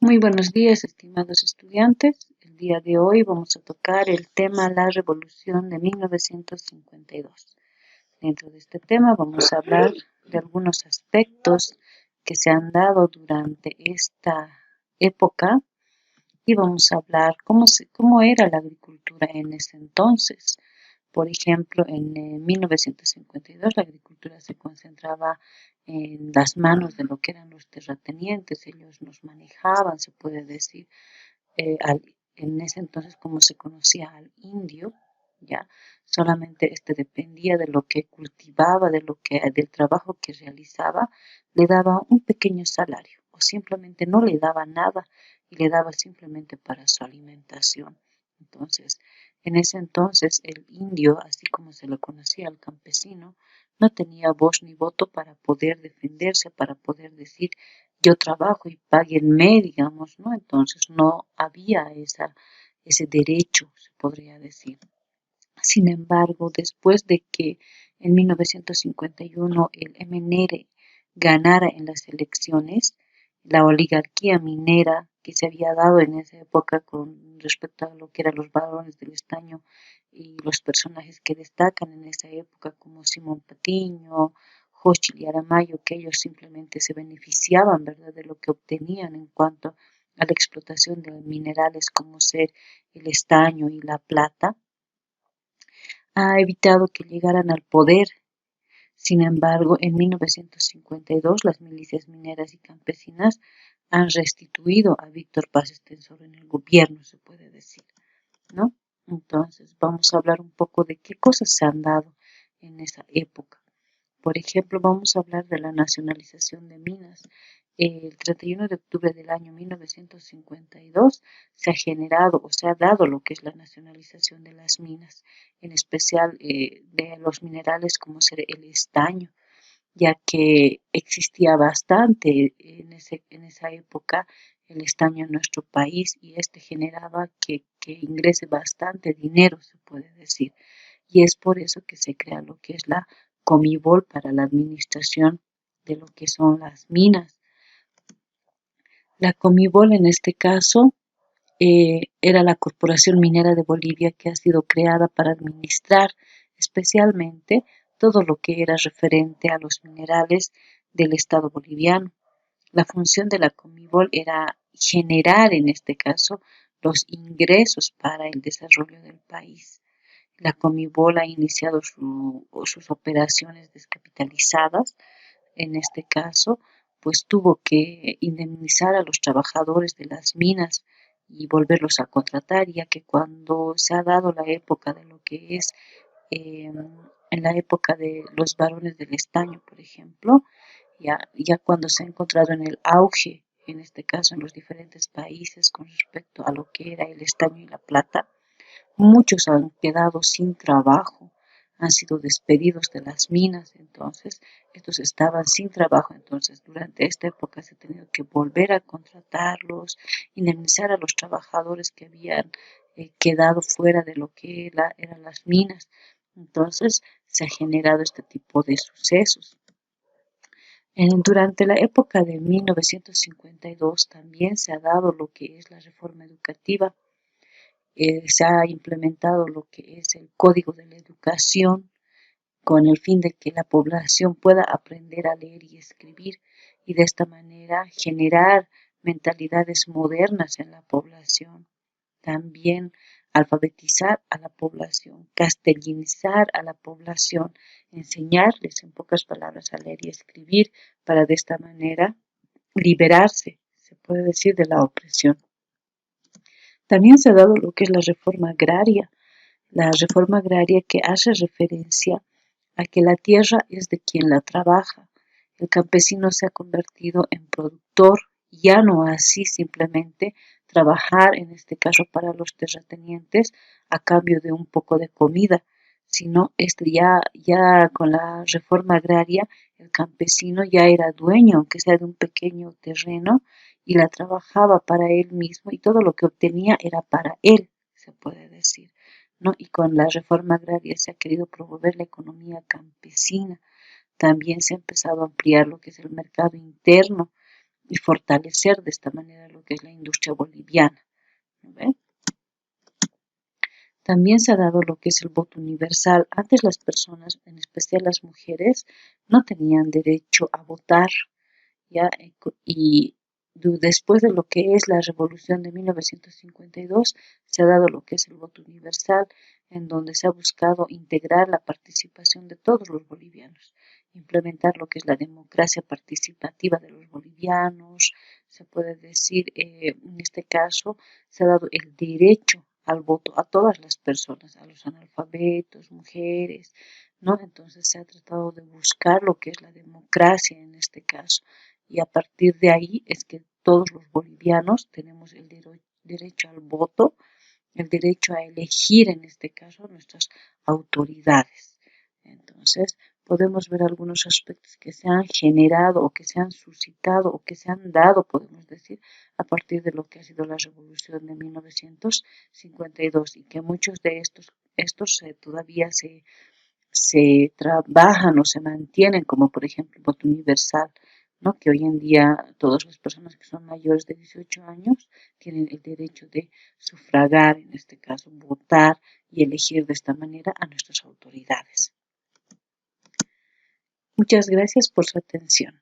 Muy buenos días, estimados estudiantes. El día de hoy vamos a tocar el tema La Revolución de 1952. Dentro de este tema vamos a hablar de algunos aspectos que se han dado durante esta época y vamos a hablar cómo era la agricultura en ese entonces. Por ejemplo, en 1952 la agricultura se concentraba en las manos de lo que eran los terratenientes. Ellos nos manejaban, se puede decir, en ese entonces como se conocía al indio, ya solamente este dependía de lo que cultivaba, del trabajo que realizaba, le daba un pequeño salario o simplemente no le daba nada y le daba simplemente para su alimentación. Entonces, en ese entonces el indio, así como se le conocía al campesino, no tenía voz ni voto para poder defenderse, para poder decir yo trabajo y páguenme, digamos, ¿no? Entonces no había ese derecho, se podría decir. Sin embargo, después de que en 1951 el MNR ganara en las elecciones, la oligarquía minera que se había dado en esa época con respecto a lo que eran los varones del estaño y los personajes que destacan en esa época como Simón Patiño, Xochitl y Aramayo, que ellos simplemente se beneficiaban, ¿verdad?, de lo que obtenían en cuanto a la explotación de minerales como ser el estaño y la plata, ha evitado que llegaran al poder. Sin embargo, en 1952 las milicias mineras y campesinas han restituido a Víctor Paz Estenssoro en el gobierno, se puede decir, ¿no? Entonces, vamos a hablar un poco de qué cosas se han dado en esa época. Por ejemplo, vamos a hablar de la nacionalización de minas. El 31 de octubre del año 1952 se ha generado o se ha dado lo que es la nacionalización de las minas, en especial de los minerales como ser el estaño, ya que existía bastante en esa época el estaño en nuestro país y este generaba que ingrese bastante dinero, se puede decir. Y es por eso que se crea lo que es la Comibol para la administración de lo que son las minas. La Comibol en este caso era la Corporación Minera de Bolivia que ha sido creada para administrar especialmente todo lo que era referente a los minerales del Estado boliviano. La función de la Comibol era generar, en este caso, los ingresos para el desarrollo del país. La Comibol ha iniciado sus operaciones descapitalizadas. En este caso, pues tuvo que indemnizar a los trabajadores de las minas y volverlos a contratar, ya que cuando se ha dado la época de lo que es en la época de los varones del estaño, por ejemplo, ya cuando se ha encontrado en el auge, en este caso en los diferentes países con respecto a lo que era el estaño y la plata, muchos han quedado sin trabajo, han sido despedidos de las minas, entonces estos estaban sin trabajo, entonces durante esta época se ha tenido que volver a contratarlos, indemnizar a los trabajadores que habían quedado fuera de lo que eran las minas. Entonces se ha generado este tipo de sucesos. Durante la época de 1952 también se ha dado lo que es la reforma educativa. Se ha implementado lo que es el Código de la Educación con el fin de que la población pueda aprender a leer y escribir y de esta manera generar mentalidades modernas en la población. También alfabetizar a la población, castellanizar a la población, enseñarles en pocas palabras a leer y escribir para de esta manera liberarse, se puede decir, de la opresión. También se ha dado lo que es la reforma agraria que hace referencia a que la tierra es de quien la trabaja. El campesino se ha convertido en productor, ya no así simplemente trabajar, en este caso para los terratenientes, a cambio de un poco de comida, sino ya con la reforma agraria, el campesino ya era dueño, aunque sea de un pequeño terreno, y la trabajaba para él mismo y todo lo que obtenía era para él, se puede decir, ¿no? Y con la reforma agraria se ha querido promover la economía campesina. También se ha empezado a ampliar lo que es el mercado interno. y fortalecer de esta manera lo que es la industria boliviana. ¿Ve? También se ha dado lo que es el voto universal. Antes las personas, en especial las mujeres, no tenían derecho a votar, ¿ya? Y después de lo que es la revolución de 1952, se ha dado lo que es el voto universal, en donde se ha buscado integrar la participación de todos los bolivianos, implementar lo que es la democracia participativa de los bolivianos. Se puede decir, en este caso, se ha dado el derecho al voto a todas las personas, a los analfabetos, mujeres, ¿no? Entonces se ha tratado de buscar lo que es la democracia en este caso, y a partir de ahí es que todos los bolivianos tenemos el derecho al voto, el derecho a elegir en este caso nuestras autoridades. Entonces, podemos ver algunos aspectos que se han generado o que se han suscitado o que se han dado, podemos decir, a partir de lo que ha sido la revolución de 1952 y que muchos de estos todavía se trabajan o se mantienen, como por ejemplo el voto universal, ¿no? Que hoy en día todas las personas que son mayores de 18 años tienen el derecho de sufragar, en este caso votar y elegir de esta manera a nuestras autoridades. Muchas gracias por su atención.